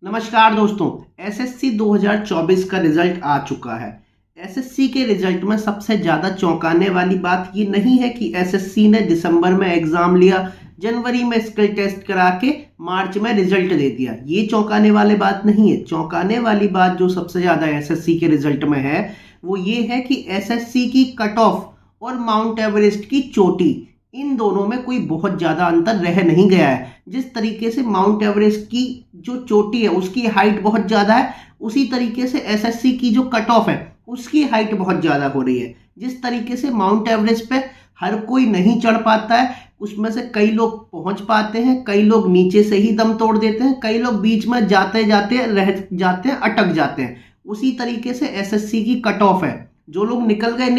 नमस्कार दोस्तों। एसएससी 2024 का रिजल्ट आ चुका है। एसएससी के रिजल्ट में सबसे ज़्यादा चौंकाने वाली बात ये नहीं है कि एसएससी ने दिसंबर में एग्ज़ाम लिया, जनवरी में स्किल टेस्ट करा के मार्च में रिजल्ट दे दिया। ये चौंकाने वाली बात नहीं है। चौंकाने वाली बात जो सबसे ज़्यादा एसएससी के रिजल्ट में है वो ये है कि एसएससी की कट ऑफ और माउंट एवरेस्ट की चोटी, इन दोनों में कोई बहुत ज़्यादा अंतर रह नहीं गया है। जिस तरीके से माउंट एवरेस्ट की जो चोटी है उसकी हाइट बहुत ज़्यादा है, उसी तरीके से एसएससी की जो कट ऑफ है उसकी हाइट बहुत ज़्यादा हो रही है। जिस तरीके से माउंट एवरेस्ट पे हर कोई नहीं चढ़ पाता है, उसमें से कई लोग पहुंच पाते हैं, कई लोग नीचे से ही दम तोड़ देते हैं, कई लोग बीच में जाते जाते रह जाते हैं, अटक जाते हैं। उसी तरीके से एसएससी की कट ऑफ है। जो लोग निकल गए,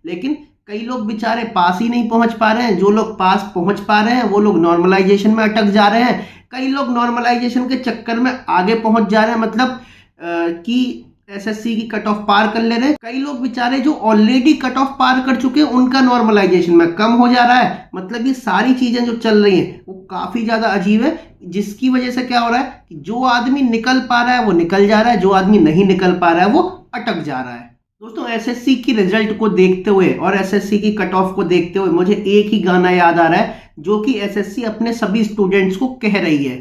लेकिन कई लोग बेचारे पास ही नहीं पहुंच पा रहे हैं। जो लोग पास पहुंच पा रहे हैं वो लोग नॉर्मलाइजेशन में अटक जा रहे हैं। कई लोग नॉर्मलाइजेशन के चक्कर में आगे पहुंच जा रहे हैं, मतलब कि एसएससी की कट ऑफ पार कर ले रहे हैं। कई लोग बेचारे जो ऑलरेडी कट ऑफ पार कर चुके हैं उनका नॉर्मलाइजेशन में कम हो जा रहा है। मतलब ये सारी चीजें जो चल रही हैं वो काफी ज्यादा अजीब है, जिसकी वजह से क्या हो रहा है कि जो आदमी निकल पा रहा है वो निकल जा रहा है, जो आदमी नहीं निकल पा रहा है वो अटक जा रहा है। दोस्तों, एसएससी की रिजल्ट को देखते हुए और एसएससी की कट ऑफ को देखते हुए मुझे एक ही गाना याद आ रहा है जो कि एसएससी अपने सभी स्टूडेंट्स को कह रही है।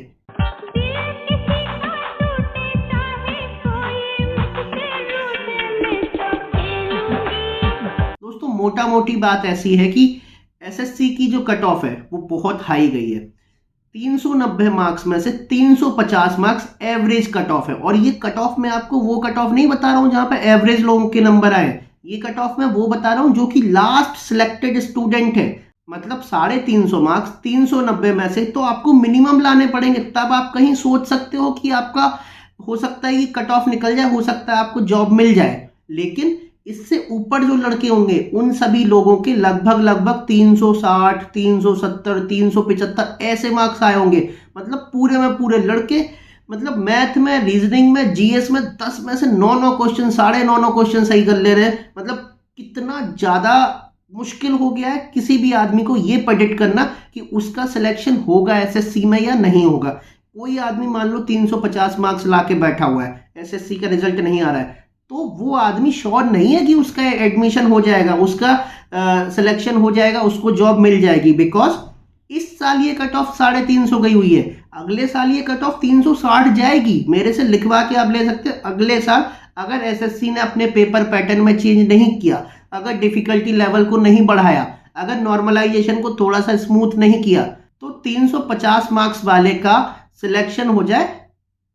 दोस्तों, मोटा मोटी बात ऐसी है कि एसएससी की जो कट ऑफ है वो बहुत हाई गई है। 390 मार्क्स में से 350 मार्क्स एवरेज कट ऑफ है। और ये कट ऑफ में आपको वो कट ऑफ नहीं बता रहा हूं जहां पे एवरेज लोगों के नंबर आए। ये कट ऑफ में वो बता रहा हूं जो कि लास्ट सिलेक्टेड स्टूडेंट है। मतलब 350 मार्क्स 390 में से तो आपको मिनिमम लाने पड़ेंगे, तब आप कहीं सोच सकते हो कि आपका हो सकता है कि कट ऑफ निकल जाए, हो सकता है आपको जॉब मिल जाए। लेकिन इससे ऊपर जो लड़के होंगे उन सभी लोगों के लगभग 360, 370, 375 ऐसे मार्क्स आए होंगे। मतलब पूरे में पूरे लड़के, मतलब मैथ में, रीजनिंग में, जीएस में 10 में से 9 क्वेश्चन, 9.5 क्वेश्चन सही कर ले रहे हैं। मतलब कितना ज्यादा मुश्किल हो गया है किसी भी आदमी को ये प्रेडिक्ट करना कि उसका सिलेक्शन होगा एसएससी में या नहीं होगा। कोई आदमी मान लो 350 मार्क्स ला के बैठा हुआ है, एसएससी का रिजल्ट नहीं आ रहा है, तो वो आदमी श्योर नहीं है कि उसका एडमिशन हो जाएगा, उसका सिलेक्शन हो जाएगा, उसको जॉब मिल जाएगी। बिकॉज इस साल ये कट ऑफ 350 गई हुई है, अगले साल ये कट ऑफ 360 जाएगी। मेरे से लिखवा के आप ले सकते हैं। अगले साल अगर एसएससी ने अपने पेपर पैटर्न में चेंज नहीं किया, अगर डिफिकल्टी लेवल को नहीं बढ़ाया, अगर नॉर्मलाइजेशन को थोड़ा सा स्मूथ नहीं किया, तो 350 मार्क्स वाले का सिलेक्शन हो जाए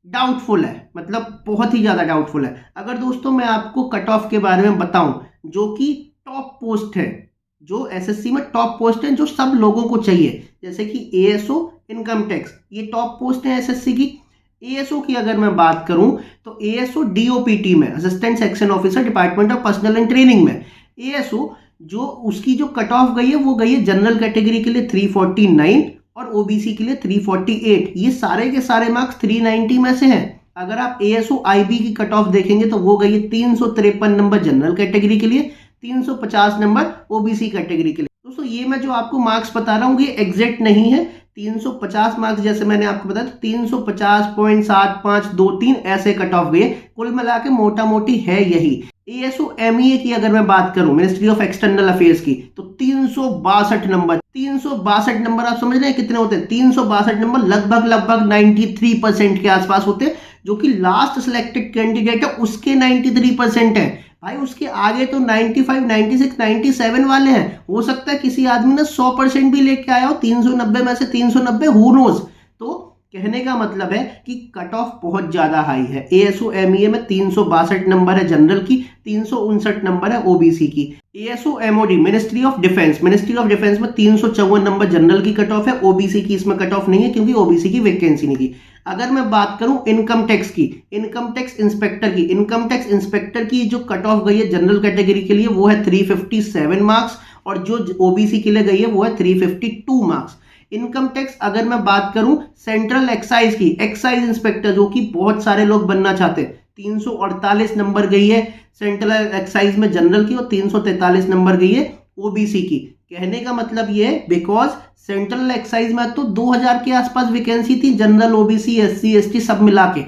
डाउटफुल है। मतलब बहुत ही ज्यादा डाउटफुल है। अगर दोस्तों मैं आपको कट ऑफ के बारे में बताऊं, जो कि टॉप पोस्ट है, जो एसएससी में टॉप पोस्ट है, जो सब लोगों को चाहिए, जैसे कि एएसओ, इनकम टैक्स, ये टॉप पोस्ट है एसएससी की। एएसओ की अगर मैं बात करूं तो एएसओ डीओपीटी में, assistant section officer, department of personal and training में, एएसओ जो उसकी जो कट ऑफ गई है वो गई है जनरल कैटेगरी के लिए 349 और ओबीसी के लिए 348। ये सारे के सारे मार्क्स 390 में से हैं। अगर आप एएसओ आईबी की कट ऑफ देखेंगे तो वो गई है 353 नंबर जनरल कैटेगरी के लिए, 350 नंबर ओबीसी कैटेगरी के लिए। दोस्तों, ये मैं जो आपको मार्क्स बता रहा हूँ ये एग्जैक्ट नहीं है। 350 मार्क्स जैसे मैंने आपको बताया 350.7523 ऐसे कट ऑफ गए। कुल मिला के मोटा मोटी है यही। एएसओ एमईए की अगर मैं बात करूं, मिनिस्ट्री ऑफ एक्सटर्नल अफेयर्स की, तो 362 नंबर। 362 नंबर आप समझ रहे हैं कितने होते हैं? 362 नंबर लगभग 93% के आसपास होते हैं। जो कि लास्ट सिलेक्टेड कैंडिडेट है उसके 93% है। भाई उसके आगे तो 95, 96, 97 वाले हैं। हो सकता है किसी आदमी ने 100% भी लेके आया हो, 390 में से 390, हु नोज। तो कहने का मतलब है कि कट ऑफ बहुत ज्यादा हाई है। एएसओ एमईए में 362 नंबर है जनरल की, 359 नंबर है ओबीसी की। ASO MoD, ministry of defence में 354 नंबर जनरल की कट ऑफ है। ओबीसी की इसमें कट ऑफ नहीं है क्योंकि ओबीसी की वैकेंसी नहीं थी। अगर मैं बात करूं इनकम टैक्स की, इनकम टैक्स इंस्पेक्टर की, इनकम टैक्स इंस्पेक्टर की जो कट ऑफ गई है जनरल कैटेगरी के लिए वो है 357 मार्क्स, और जो ओबीसी के लिए गई है वो है 352 मार्क्स। इनकम टैक्स अगर मैं बात करूं सेंट्रल एक्साइज की, एक्साइज इंस्पेक्टर जो कि बहुत सारे लोग बनना चाहते हैं, 348 नंबर गई है सेंट्रल एक्साइज में जनरल की, और 343 नंबर गई है ओबीसी की। कहने का मतलब ये है बिकॉज सेंट्रल एक्साइज में तो 2000 के आसपास वैकेंसी थी, जनरल, ओबीसी, एससी, एसटी सब मिला के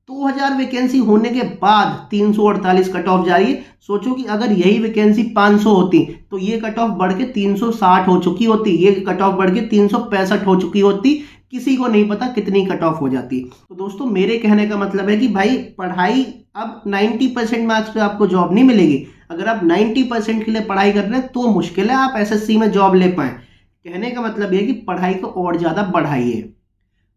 2000 वैकेंसी होने के बाद 348 कट ऑफ जा रही है। सोचो कि अगर यही वैकेंसी 500 होती तो ये कट ऑफ बढ़ के 360 हो चुकी होती, ये कट ऑफ बढ़ के 365 हो चुकी होती, किसी को नहीं पता कितनी कट ऑफ हो जाती। तो दोस्तों मेरे कहने का मतलब है कि भाई पढ़ाई, अब 90% मार्क्स पे आपको जॉब नहीं मिलेगी। अगर आप 90% के लिए पढ़ाई कर रहे हैं तो मुश्किल है आप एसएससी में जॉब ले पाए। कहने का मतलब ये है कि पढ़ाई को और ज्यादा बढ़ाइए।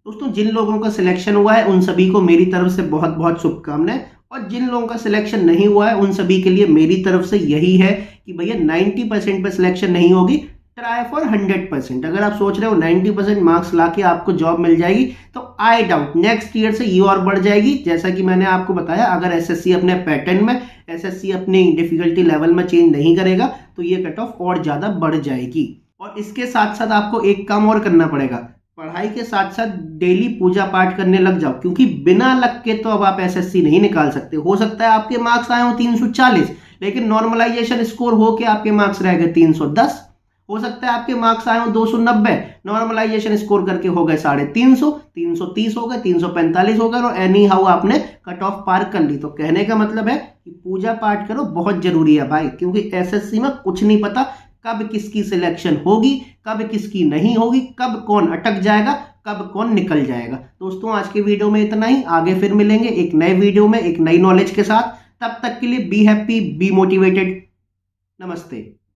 दोस्तों जिन लोगों का सिलेक्शन हुआ है उन सभी को मेरी तरफ से बहुत बहुत शुभकामनाएं, और जिन लोगों का सिलेक्शन नहीं हुआ है उन सभी के लिए मेरी तरफ से यही है कि भैया 90% पे सिलेक्शन नहीं होगी, ट्राई फॉर 100%। अगर आप सोच रहे हो 90% मार्क्स लाके आपको जॉब मिल जाएगी तो आई डाउट, नेक्स्ट ईयर से ये और बढ़ जाएगी। जैसा कि मैंने आपको बताया, अगर एसएससी अपने पैटर्न में, एसएससी अपनी डिफिकल्टी लेवल में चेंज नहीं करेगा तो ये कट ऑफ और ज्यादा बढ़ जाएगी। और इसके साथ साथ आपको एक काम और करना पड़ेगा, पढ़ाई के साथ साथ डेली पूजा पाठ करने लग जाओ, क्योंकि बिना लक के तो अब आप एसएससी नहीं निकाल सकते। हो सकता है आपके मार्क्स आए हो 340, लेकिन नॉर्मलाइजेशन स्कोर हो के आपके मार्क्स रह गए 310। हो सकता है आपके मार्क्स आए हो 290, नॉर्मलाइजेशन स्कोर करके हो गए 350, 330 हो गए, 345 हो गए, और एनी हाउ आपने कट ऑफ पार कर ली। तो कहने का मतलब है कि पूजा पाठ करो, बहुत जरूरी है भाई, क्योंकि एसएससी में कुछ नहीं पता कब किसकी सिलेक्शन होगी, कब किसकी नहीं होगी, कब कौन अटक जाएगा, कब कौन निकल जाएगा। दोस्तों आज के वीडियो में इतना ही, आगे फिर मिलेंगे एक नए वीडियो में एक नई नॉलेज के साथ। तब तक के लिए बी हैप्पी, बी मोटिवेटेड। नमस्ते।